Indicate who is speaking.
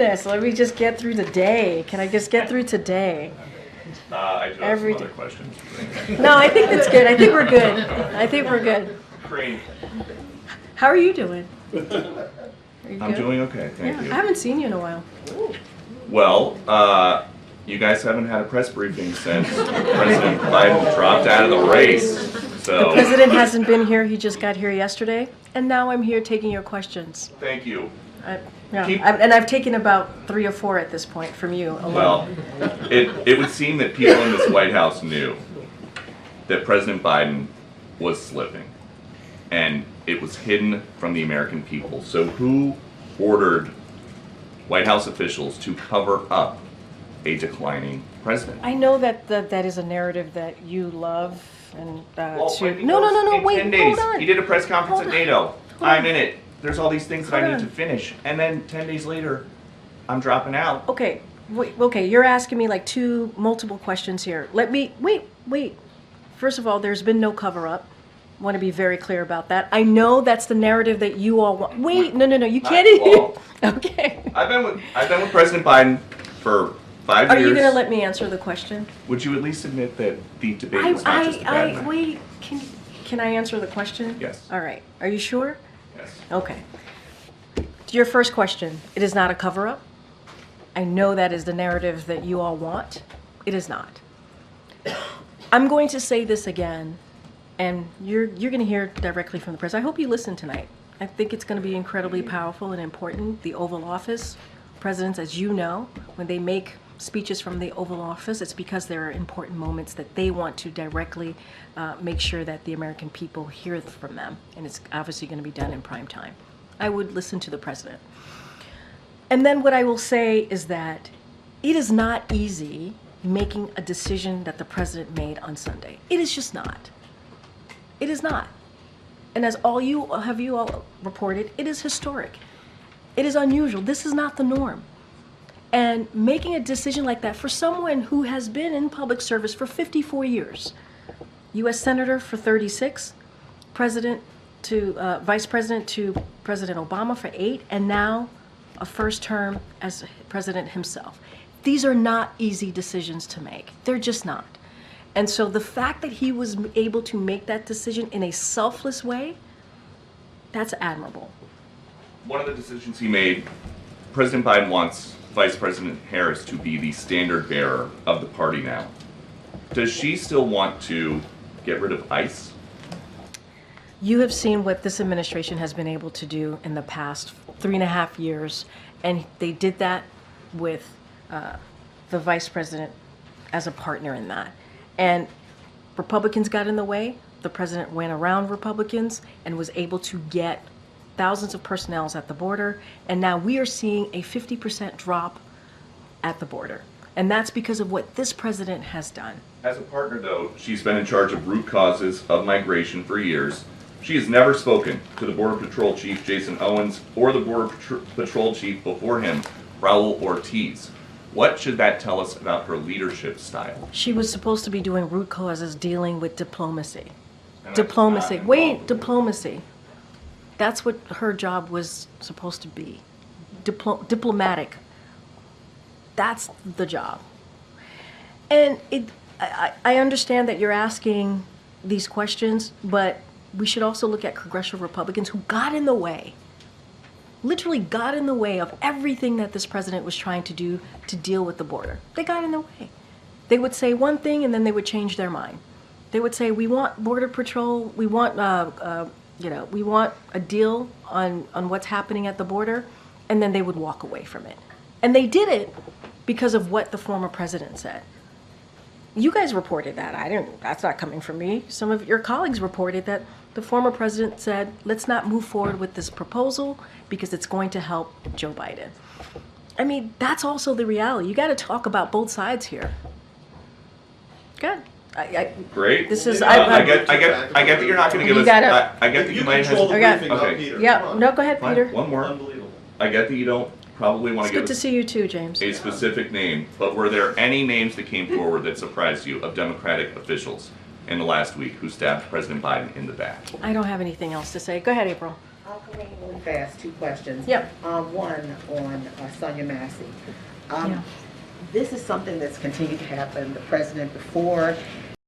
Speaker 1: goodness, let me just get through the day. Can I just get through today?
Speaker 2: I do have some other questions.
Speaker 1: No, I think that's good. I think we're good. I think we're good.
Speaker 2: Great.
Speaker 1: How are you doing? Are you
Speaker 2: I'm
Speaker 1: good?
Speaker 2: doing okay, thank you.
Speaker 1: I haven't seen you in a while.
Speaker 2: Well, you guys haven't had a press briefing since President Biden dropped out of the race. So
Speaker 1: The president hasn't been here. He just got here yesterday. And now I'm here taking your questions.
Speaker 2: thank you.
Speaker 1: And I've taken about 3 or 4 at this point from you alone.
Speaker 2: Well, it would seem that people in this White House knew that President Biden was slipping, and it was hidden from the American people. So who ordered White House officials to cover up a declining president?
Speaker 1: I know that that is a narrative that you love. And
Speaker 2: Well,
Speaker 1: to...
Speaker 2: when he
Speaker 1: No,
Speaker 2: goes
Speaker 1: wait,
Speaker 2: in 10 days,
Speaker 1: hold on.
Speaker 2: he did a press conference
Speaker 1: Hold
Speaker 2: at
Speaker 1: on.
Speaker 2: NATO.
Speaker 1: Hold
Speaker 2: I'm
Speaker 1: on.
Speaker 2: in it. There's all these things that I
Speaker 1: Hold
Speaker 2: need to
Speaker 1: on.
Speaker 2: finish. And then 10 days later, I'm dropping out.
Speaker 1: Okay, okay, you're asking me like multiple questions here. Let me, wait. First of all, there's been no cover-up. I want to be very clear about that. I know that's the narrative that you all want. Wait, no, you can't.
Speaker 2: Well,
Speaker 1: Okay.
Speaker 2: I've been with President Biden for 5 years.
Speaker 1: Are you going to let me answer the question?
Speaker 2: Would you at least admit that the debate was not just a bad night?
Speaker 1: Wait, can I answer the question?
Speaker 2: Yes.
Speaker 1: All right, are you sure?
Speaker 2: Yes.
Speaker 1: Okay. To your first question, it is not a cover-up. I know that is the narrative that you all want. It is not. I'm going to say this again, and you're going to hear directly from the president. I hope you listen tonight. I think it's going to be incredibly powerful and important. The Oval Office, presidents, as you know, when they make speeches from the Oval Office, it's because there are important moments that they want to directly make sure that the American people hear from them. And it's obviously going to be done in prime time. I would listen to the president. And then what I will say is that it is not easy making a decision that the president made on Sunday. It is just not. It is not. And as you all reported, it is historic. It is unusual. This is not the norm. And making a decision like that for someone who has been in public service for 54 years, U.S. Senator for 36, President to Vice President to President Obama for 8, and now a first term as president himself. These are not easy decisions to make. They're just not. And so the fact that he was able to make that decision in a selfless way, that's admirable.
Speaker 2: One of the decisions he made, President Biden wants Vice President Harris to be the standard bearer of the party now. Does she still want to get rid of ICE?
Speaker 1: You have seen what this administration has been able to do in the past 3.5 years, and they did that with the vice president as a partner in that. And Republicans got in the way. The president went around Republicans and was able to get thousands of personnel at the border, and now we are seeing a 50% drop at the border. And that's because of what this president has done.
Speaker 2: As a partner, though, she's been in charge of root causes of migration for years. She has never spoken to the Border Patrol Chief, Jason Owens, or the Border Patrol Chief before him, Raul Ortiz. What should that tell us about her leadership style?
Speaker 1: She was supposed to be doing root causes, dealing with diplomacy.
Speaker 2: And
Speaker 1: Diplomacy.
Speaker 2: that's not
Speaker 1: Wait,
Speaker 2: involved.
Speaker 1: diplomacy. That's what her job was supposed to be. Diplomatic. That's the job. And I understand that you're asking these questions, but we should also look at congressional Republicans who got in the way, literally got in the way of everything that this president was trying to do to deal with the border. They got in the way. They would say one thing and then they would change their mind. They would say, we want Border Patrol, we want we want a deal on what's happening at the border, and then they would walk away from it. And they did it because of what the former president said. You guys reported that. That's not coming from me. Some of your colleagues reported that the former president said, let's not move forward with this proposal because it's going to help Joe Biden. I mean, that's also the reality. You got to talk about both sides here. Good.
Speaker 2: Great.
Speaker 1: This is
Speaker 2: I get that you're not going to give
Speaker 1: You
Speaker 2: us.
Speaker 1: gotta-
Speaker 2: I get that you might
Speaker 3: control the
Speaker 2: have.
Speaker 3: briefing, not
Speaker 2: Okay.
Speaker 3: Peter.
Speaker 1: Yeah.
Speaker 3: Come on.
Speaker 1: No, go ahead,
Speaker 2: Fine,
Speaker 1: Peter.
Speaker 2: one more.
Speaker 3: Unbelievable.
Speaker 2: I get that you don't probably want
Speaker 1: It's
Speaker 2: to give
Speaker 1: good to
Speaker 2: us
Speaker 1: see you too, James.
Speaker 2: a specific name, but were there any names that came forward that surprised you of Democratic officials in the last week who stabbed President Biden in the back?
Speaker 1: I don't have anything else to say. Go ahead, April.
Speaker 3: I'll come in really fast, 2 questions.
Speaker 1: Yeah.
Speaker 3: One on Sonia Massey.
Speaker 1: Yeah.
Speaker 3: This is something that's continued to happen. The president before